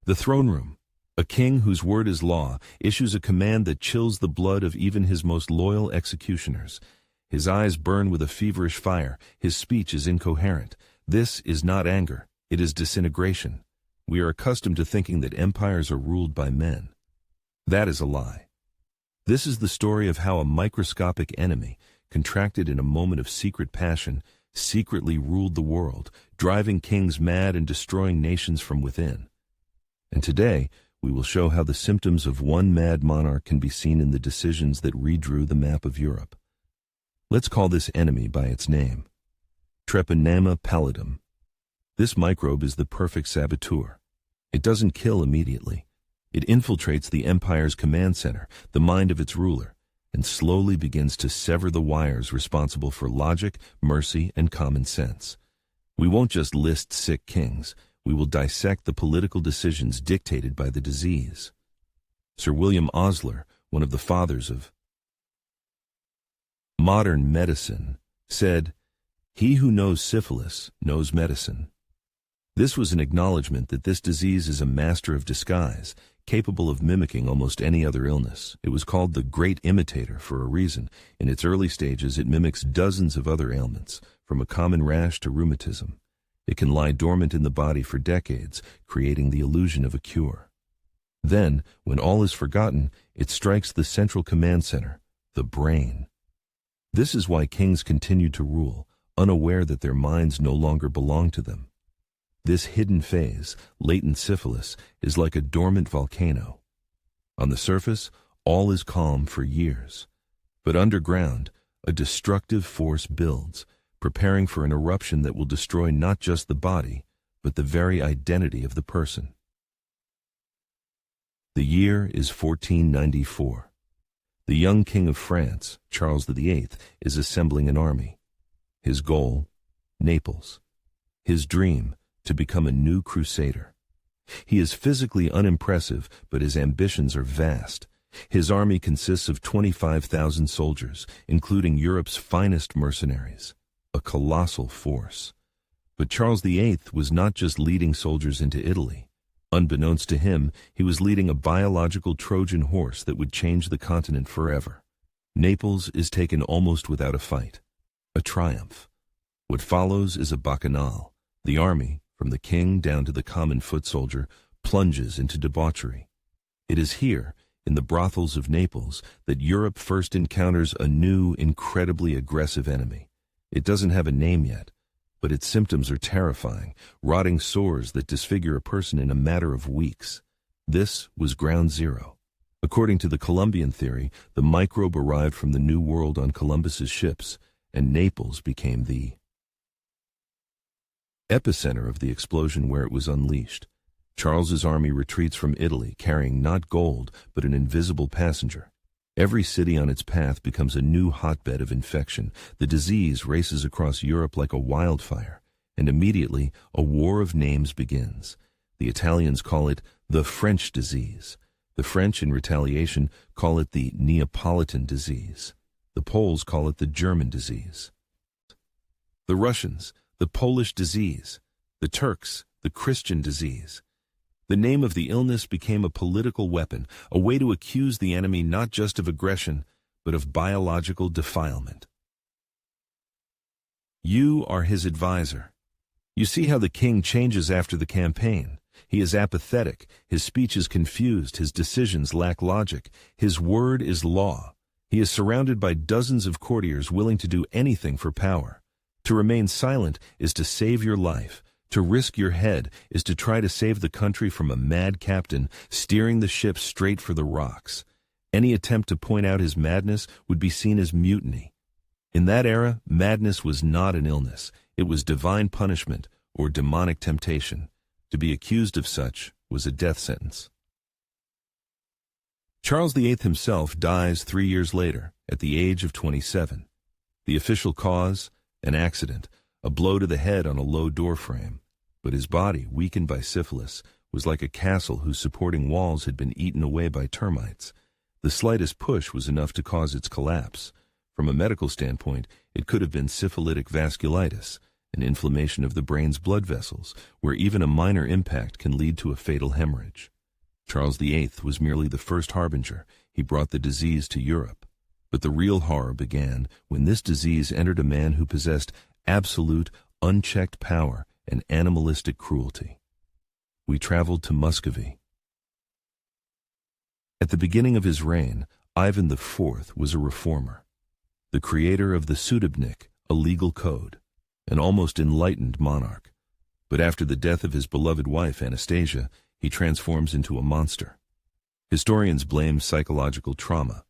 The throne room. A king whose word is law issues a command that chills the blood of even his most loyal executioners. His eyes burn with a feverish fire. His speech is incoherent. This is not anger. It is disintegration. We are accustomed to thinking that empires are ruled by men. That is a lie. This is the story of how a microscopic enemy, contracted in a moment of secret passion, secretly ruled the world, driving kings mad and destroying nations from within. And today, we will show how the symptoms of one mad monarch can be seen in the decisions that redrew the map of Europe. Let's call this enemy by its name. Treponema pallidum. This microbe is the perfect saboteur. It doesn't kill immediately. It infiltrates the empire's command center, the mind of its ruler, and slowly begins to sever the wires responsible for logic, mercy, and common sense. We won't just list sick kings. We will dissect the political decisions dictated by the disease. Sir William Osler, one of the fathers of modern medicine, said, "He who knows syphilis knows medicine." This was an acknowledgement that this disease is a master of disguise, capable of mimicking almost any other illness. It was called the great imitator for a reason. In its early stages, it mimics dozens of other ailments, from a common rash to rheumatism. It can lie dormant in the body for decades, creating the illusion of a cure. Then, when all is forgotten, it strikes the central command center, the brain. This is why kings continue to rule, unaware that their minds no longer belong to them. This hidden phase, latent syphilis, is like a dormant volcano. On the surface, all is calm for years. But underground, a destructive force builds, preparing for an eruption that will destroy not just the body, but the very identity of the person. The year is 1494. The young king of France, Charles VIII, is assembling an army. His goal, Naples. His dream, to become a new crusader. He is physically unimpressive, but his ambitions are vast. His army consists of 25,000 soldiers, including Europe's finest mercenaries. A colossal force. But Charles VIII was not just leading soldiers into Italy. Unbeknownst to him, he was leading a biological Trojan horse that would change the continent forever. Naples is taken almost without a fight. A triumph. What follows is a bacchanal. The army, from the king down to the common foot soldier, plunges into debauchery. It is here, in the brothels of Naples, that Europe first encounters a new, incredibly aggressive enemy. It doesn't have a name yet, but its symptoms are terrifying, rotting sores that disfigure a person in a matter of weeks. This was ground zero. According to the Columbian theory, the microbe arrived from the New World on Columbus's ships, and Naples became the epicenter of the explosion where it was unleashed. Charles's army retreats from Italy, carrying not gold, but an invisible passenger. Every city on its path becomes a new hotbed of infection. The disease races across Europe like a wildfire, and immediately a war of names begins. The Italians call it the French disease. The French, in retaliation, call it the Neapolitan disease. The Poles call it the German disease. The Russians, the Polish disease. The Turks, the Christian disease. The name of the illness became a political weapon, a way to accuse the enemy not just of aggression, but of biological defilement. You are his advisor. You see how the king changes after the campaign. He is apathetic, his speech is confused, his decisions lack logic, his word is law. He is surrounded by dozens of courtiers willing to do anything for power. To remain silent is to save your life. To risk your head is to try to save the country from a mad captain steering the ship straight for the rocks. Any attempt to point out his madness would be seen as mutiny. In that era, madness was not an illness. It was divine punishment or demonic temptation. To be accused of such was a death sentence. Charles VIII himself dies 3 years later, at the age of 27. The official cause? An accident. A blow to the head on a low door frame, but his body, weakened by syphilis, was like a castle whose supporting walls had been eaten away by termites. The slightest push was enough to cause its collapse. From a medical standpoint, it could have been syphilitic vasculitis, an inflammation of the brain's blood vessels, where even a minor impact can lead to a fatal hemorrhage. Charles VIII was merely the first harbinger. He brought the disease to Europe. But the real horror began when this disease entered a man who possessed absolute, unchecked power and animalistic cruelty. We traveled to Muscovy. At the beginning of his reign, Ivan IV was a reformer, the creator of the Sudebnik, a legal code, an almost enlightened monarch. But after the death of his beloved wife, Anastasia, he transforms into a monster. Historians blame psychological trauma,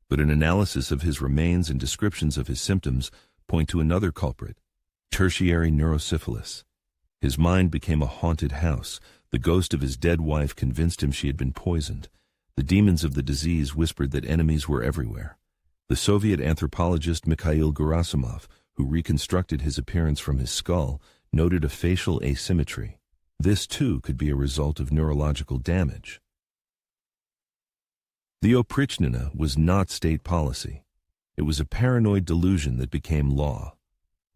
but an analysis of his remains and descriptions of his symptoms point to another culprit, tertiary neurosyphilis. His mind became a haunted house. The ghost of his dead wife convinced him she had been poisoned. The demons of the disease whispered that enemies were everywhere. The Soviet anthropologist Mikhail Gerasimov, who reconstructed his appearance from his skull, noted a facial asymmetry. This, too, could be a result of neurological damage. The Oprichnina was not state policy. It was a paranoid delusion that became law.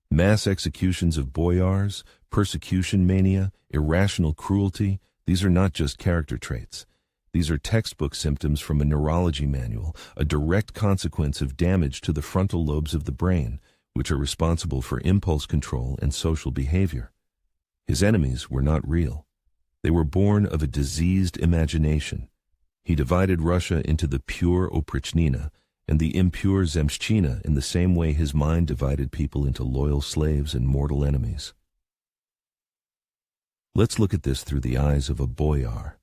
Mass executions of boyars, persecution mania, irrational cruelty, these are not just character traits. These are textbook symptoms from a neurology manual, a direct consequence of damage to the frontal lobes of the brain, which are responsible for impulse control and social behavior. His enemies were not real. They were born of a diseased imagination. He divided Russia into the pure Oprichnina and the impure Zemshchina in the same way his mind divided people into loyal slaves and mortal enemies. Let's look at this through the eyes of a boyar.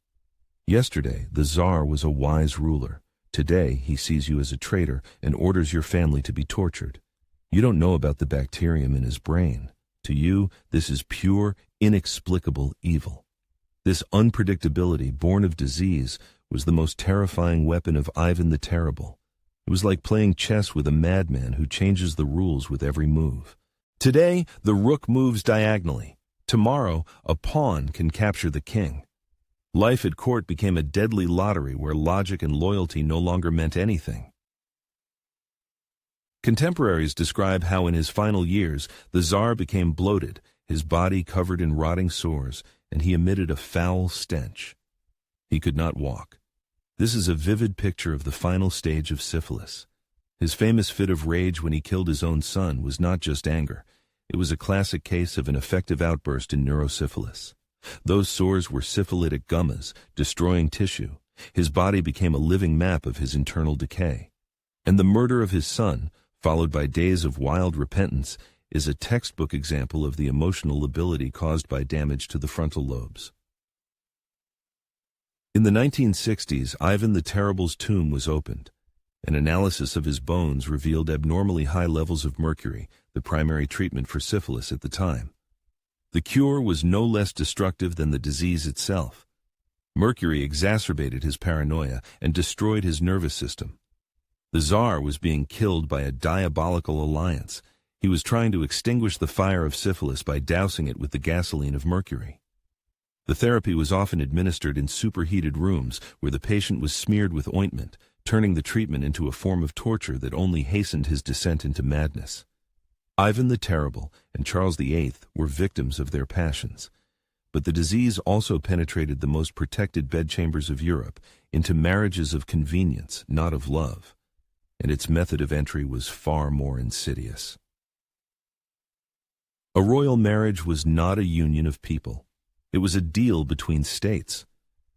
Yesterday, the Tsar was a wise ruler. Today, he sees you as a traitor and orders your family to be tortured. You don't know about the bacterium in his brain. To you, this is pure, inexplicable evil. This unpredictability, born of disease, was the most terrifying weapon of Ivan the Terrible. It was like playing chess with a madman who changes the rules with every move. Today, the rook moves diagonally. Tomorrow, a pawn can capture the king. Life at court became a deadly lottery where logic and loyalty no longer meant anything. Contemporaries describe how in his final years, the Tsar became bloated, his body covered in rotting sores, and he emitted a foul stench. He could not walk. This is a vivid picture of the final stage of syphilis. His famous fit of rage when he killed his own son was not just anger. It was a classic case of an effective outburst in neurosyphilis. Those sores were syphilitic gummas, destroying tissue. His body became a living map of his internal decay. And the murder of his son, followed by days of wild repentance, is a textbook example of the emotional lability caused by damage to the frontal lobes. In the 1960s, Ivan the Terrible's tomb was opened. An analysis of his bones revealed abnormally high levels of mercury, the primary treatment for syphilis at the time. The cure was no less destructive than the disease itself. Mercury exacerbated his paranoia and destroyed his nervous system. The Tsar was being killed by a diabolical alliance. He was trying to extinguish the fire of syphilis by dousing it with the gasoline of mercury. The therapy was often administered in superheated rooms where the patient was smeared with ointment, turning the treatment into a form of torture that only hastened his descent into madness. Ivan the Terrible and Charles VIII were victims of their passions. But the disease also penetrated the most protected bedchambers of Europe into marriages of convenience, not of love. And its method of entry was far more insidious. A royal marriage was not a union of people. It was a deal between states.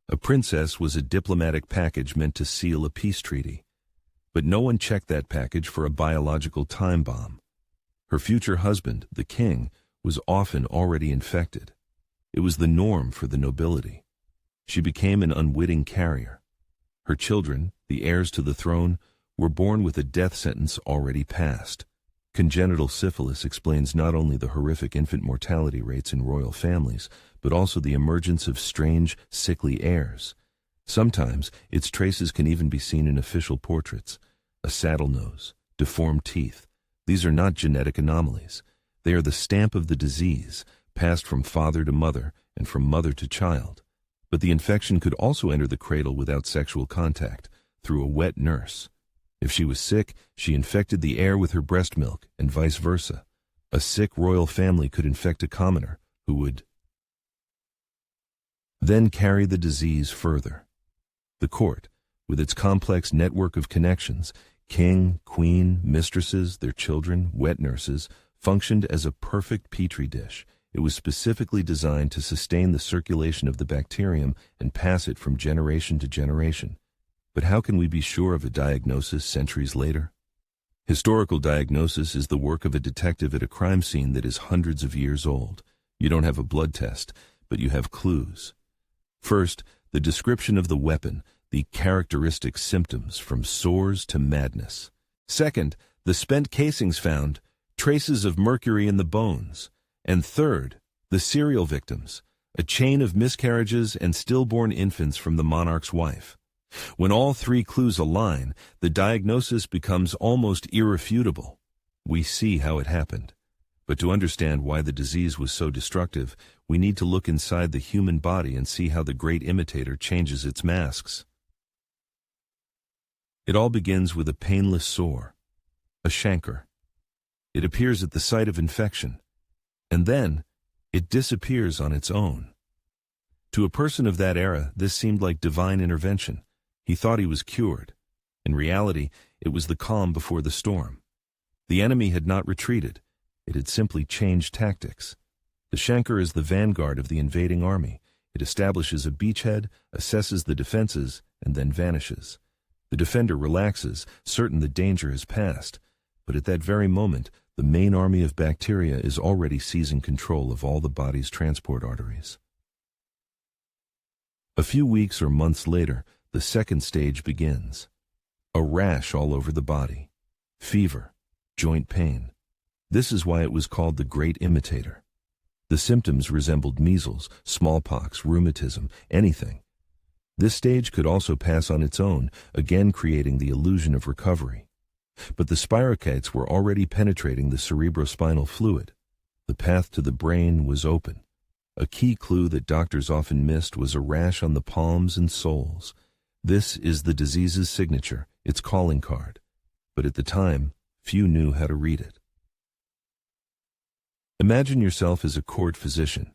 A princess was a diplomatic package meant to seal a peace treaty. But no one checked that package for a biological time bomb. Her future husband, the king, was often already infected. It was the norm for the nobility. She became an unwitting carrier. Her children, the heirs to the throne, were born with a death sentence already passed. Congenital syphilis explains not only the horrific infant mortality rates in royal families, but also the emergence of strange, sickly heirs. Sometimes its traces can even be seen in official portraits. A saddle nose, deformed teeth. These are not genetic anomalies. They are the stamp of the disease, passed from father to mother and from mother to child. But the infection could also enter the cradle without sexual contact, through a wet nurse. If she was sick, she infected the heir with her breast milk, and vice versa. A sick royal family could infect a commoner, who would then carry the disease further. The court, with its complex network of connections, king, queen, mistresses, their children, wet nurses, functioned as a perfect petri dish. It was specifically designed to sustain the circulation of the bacterium and pass it from generation to generation. But how can we be sure of a diagnosis centuries later? Historical diagnosis is the work of a detective at a crime scene that is hundreds of years old. You don't have a blood test, but you have clues. First, the description of the weapon, the characteristic symptoms from sores to madness. Second, the spent casings found, traces of mercury in the bones. And third, the serial victims, a chain of miscarriages and stillborn infants from the monarch's wife. When all three clues align, the diagnosis becomes almost irrefutable. We see how it happened. But to understand why the disease was so destructive, we need to look inside the human body and see how the great imitator changes its masks. It all begins with a painless sore, a chancre. It appears at the site of infection, and then it disappears on its own. To a person of that era, this seemed like divine intervention. He thought he was cured. In reality, it was the calm before the storm. The enemy had not retreated. It had simply changed tactics. The chancre is the vanguard of the invading army. It establishes a beachhead, assesses the defenses, and then vanishes. The defender relaxes, certain the danger has passed. But at that very moment, the main army of bacteria is already seizing control of all the body's transport arteries. A few weeks or months later, the second stage begins. A rash all over the body, fever, joint pain. This is why it was called the Great Imitator. The symptoms resembled measles, smallpox, rheumatism, anything. This stage could also pass on its own, again creating the illusion of recovery. But the spirochetes were already penetrating the cerebrospinal fluid. The path to the brain was open. A key clue that doctors often missed was a rash on the palms and soles. This is the disease's signature, its calling card. But at the time, few knew how to read it. Imagine yourself as a court physician.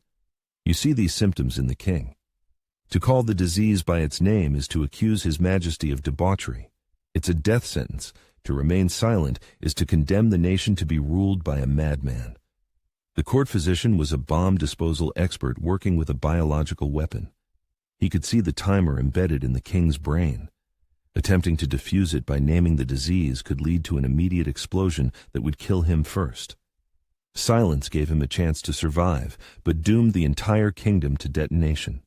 You see these symptoms in the king. To call the disease by its name is to accuse His Majesty of debauchery. It's a death sentence. To remain silent is to condemn the nation to be ruled by a madman. The court physician was a bomb disposal expert working with a biological weapon. He could see the timer embedded in the king's brain. Attempting to defuse it by naming the disease could lead to an immediate explosion that would kill him first. Silence gave him a chance to survive, but doomed the entire kingdom to detonation.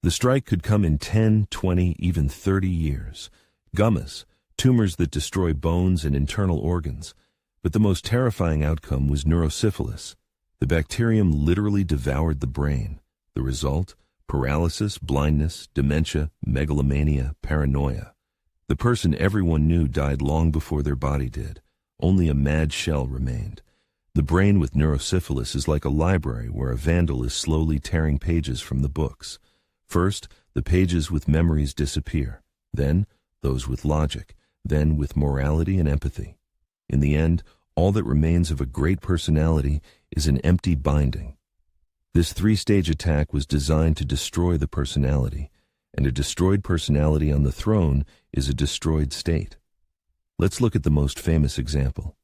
The strike could come in 10, 20, even 30 years. Gummas, tumors that destroy bones and internal organs. But the most terrifying outcome was neurosyphilis. The bacterium literally devoured the brain. The result? Paralysis, blindness, dementia, megalomania, paranoia. The person everyone knew died long before their body did. Only a mad shell remained. The brain with neurosyphilis is like a library where a vandal is slowly tearing pages from the books. First, the pages with memories disappear. Then, those with logic. Then, with morality and empathy. In the end, all that remains of a great personality is an empty binding. This three-stage attack was designed to destroy the personality, and a destroyed personality on the throne is a destroyed state. Let's look at the most famous example.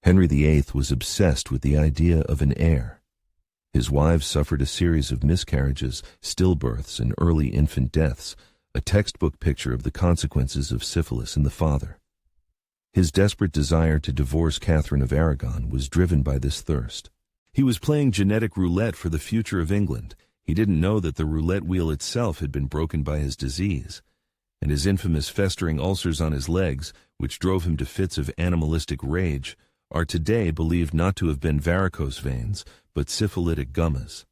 Henry VIII was obsessed with the idea of an heir. His wives suffered a series of miscarriages, stillbirths, and early infant deaths, a textbook picture of the consequences of syphilis in the father. His desperate desire to divorce Catherine of Aragon was driven by this thirst. He was playing genetic roulette for the future of England. He didn't know that the roulette wheel itself had been broken by his disease, and his infamous festering ulcers on his legs, which drove him to fits of animalistic rage, are today believed not to have been varicose veins, but syphilitic gummas.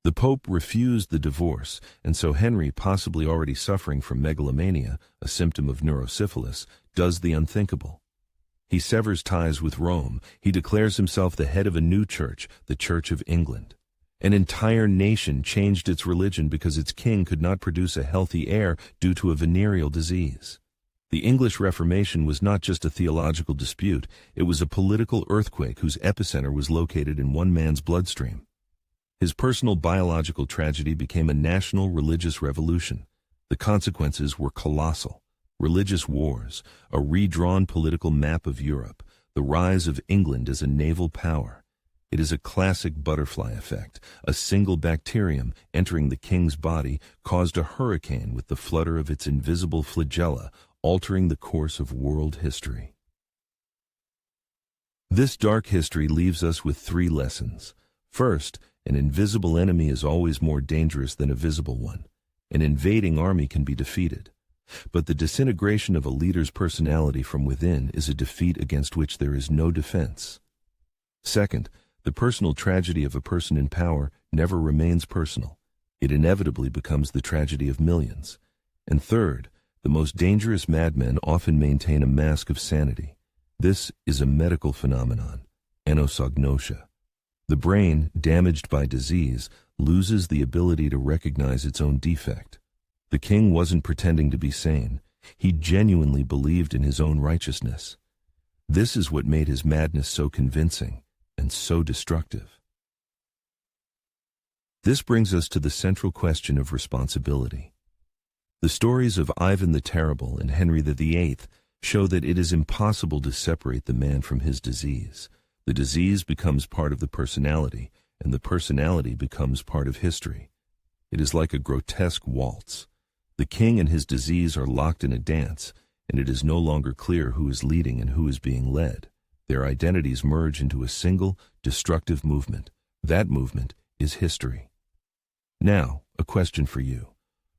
The Pope refused the divorce, and so Henry, possibly already suffering from megalomania, a symptom of neurosyphilis, does the unthinkable. He severs ties with Rome. He declares himself the head of a new church, the Church of England. An entire nation changed its religion because its king could not produce a healthy heir due to a venereal disease. The English Reformation was not just a theological dispute, it was a political earthquake whose epicenter was located in one man's bloodstream. His personal biological tragedy became a national religious revolution. The consequences were colossal. Religious wars, a redrawn political map of Europe, the rise of England as a naval power. It is a classic butterfly effect. A single bacterium entering the king's body caused a hurricane with the flutter of its invisible flagella, altering the course of world history. This dark history leaves us with 3 lessons. First, an invisible enemy is always more dangerous than a visible one. An invading army can be defeated. But the disintegration of a leader's personality from within is a defeat against which there is no defense. Second, the personal tragedy of a person in power never remains personal. It inevitably becomes the tragedy of millions. And third, the most dangerous madmen often maintain a mask of sanity. This is a medical phenomenon, anosognosia. The brain, damaged by disease, loses the ability to recognize its own defect. The king wasn't pretending to be sane. He genuinely believed in his own righteousness. This is what made his madness so convincing and so destructive. This brings us to the central question of responsibility. The stories of Ivan the Terrible and Henry VIII show that it is impossible to separate the man from his disease. The disease becomes part of the personality, and the personality becomes part of history. It is like a grotesque waltz. The king and his disease are locked in a dance, and it is no longer clear who is leading and who is being led. Their identities merge into a single, destructive movement. That movement is history. Now, a question for you.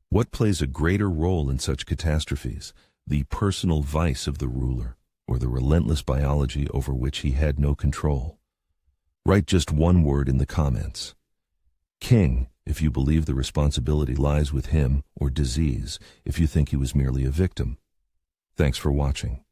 What plays a greater role in such catastrophes, the personal vice of the ruler, or the relentless biology over which he had no control? Write just one word in the comments. King, if you believe the responsibility lies with him, or disease, if you think he was merely a victim. Thanks for watching.